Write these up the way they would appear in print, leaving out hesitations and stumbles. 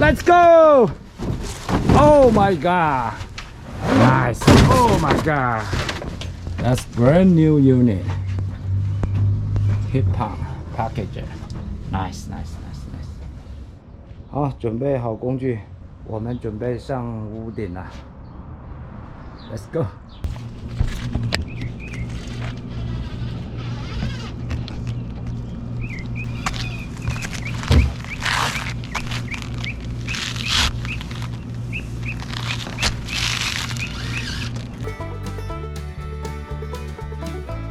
Let's go! Oh my god! Nice! Oh my god! That's brand new unit. Hip hop package. Nice, nice, nice, nice. 好，准备好工具，我们准备上屋顶了。Let's go!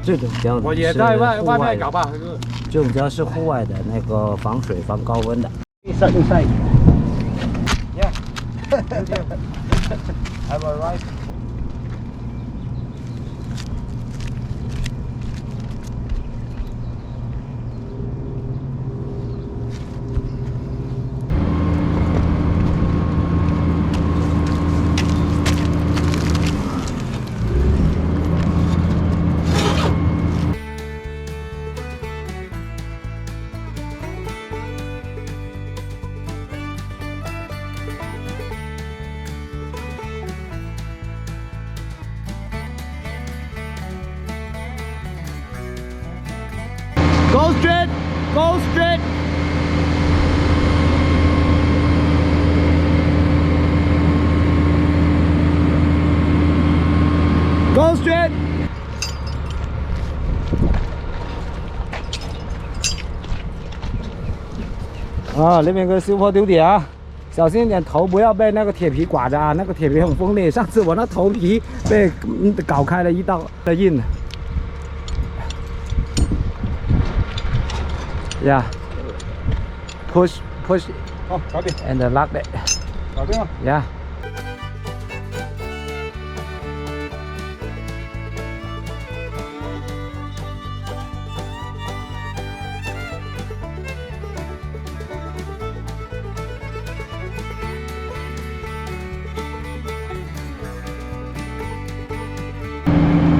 这种胶我也在外面搞吧。这种胶是户外的那个防水、防高温的。Inside. Yeah. Have a right. Go straight! Go straight! Go straight! 啊，那边有个修坡丢铁啊，小心一点，头不要被那个铁皮刮着啊，那个铁皮很锋利，上次我那头皮被搞开了一道的印。Yeah. Push. 好，搞定。 And lock it. 搞定了。Yeah.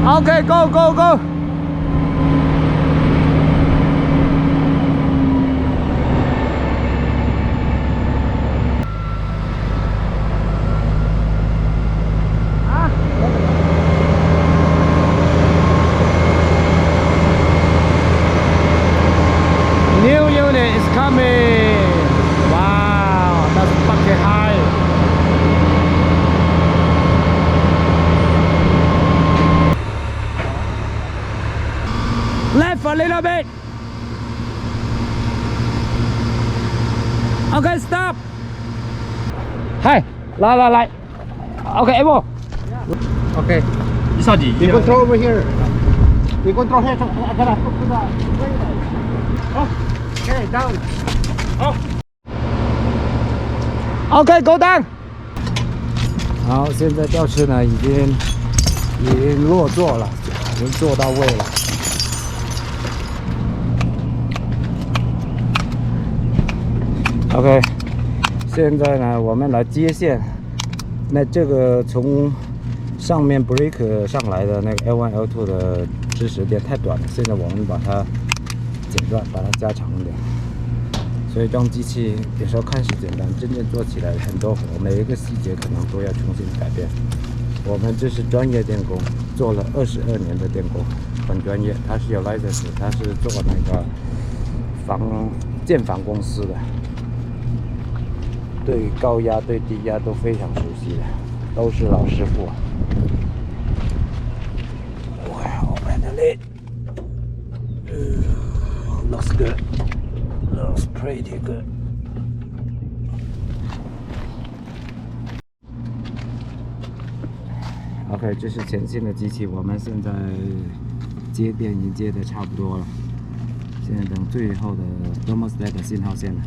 Okay, go, go, go. New unit is coming. Wow, that's fucking high. Left a little bit. Okay, stop. Hey, 来。Okay, Evo. Okay. 一下底。You control over here. You control here. Okay, down. 好。Okay, go down. 好，现在吊车呢已经落座了，已经坐到位了。OK， 现在呢我们来接线。那这个从上面 break 上来的那个 L1 L2 的支持点太短了，现在我们把它剪断，把它加长一点。所以装机器有时候看似简单，真正做起来很多活，每一个细节可能都要重新改变。我们这是专业电工，做了22年的电工，很专业。他是有 license， 他是做那个建房公司的，对高压对低压都非常熟悉的，都是老师傅。Wow, open the lid. Looks good. Looks pretty good. OK， 这是前线的机器，我们现在接电已经接的差不多了，现在等最后的 thermostat 的信号线了。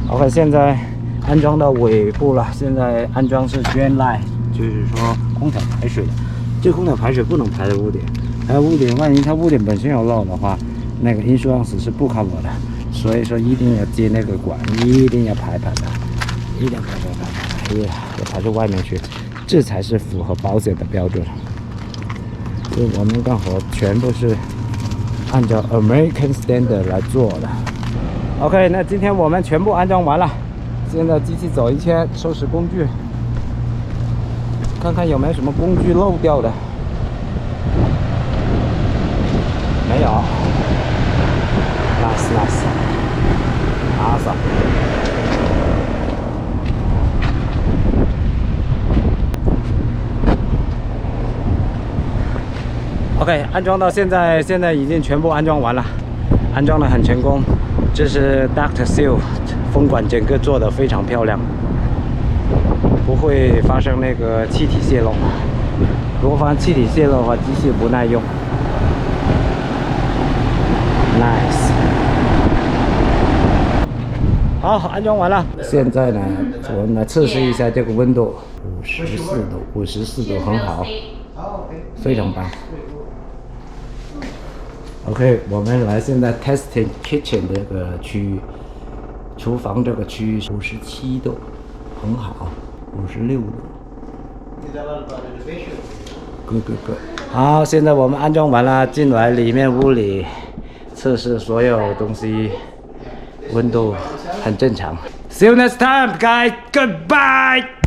OK， 现在安装到尾部了，现在安装是 drain line， 就是说空调排水的。这空调排水不能排在屋顶，排屋顶万一它屋顶本身有漏的话，那个insurance是不 cover 的，所以说一定要接那个管，一定要排的，一定要排，要排到外面去，这才是符合保险的标准。就我们刚好全部是按照 American Standard 来做的。OK， 那今天我们全部安装完了，现在机器走一圈，收拾工具，看看有没有什么工具漏掉的。没有。Nice， awesome。OK， 安装到现在已经全部安装完了，安装的很成功。这是 Duct Seal 风管，整个做的非常漂亮，不会发生那个气体泄漏。如果发生气体泄漏的话，机器不耐用。Nice。好，安装完了。现在呢，我们来测试一下这个温度，54度，很好，非常棒。OK， 我们来现在 testing kitchen 这个区域，厨房这个区域57度，很好，56度。Good。好，现在我们安装完了，进来里面屋里测试所有东西，温度很正常。See you next time, guys. Goodbye.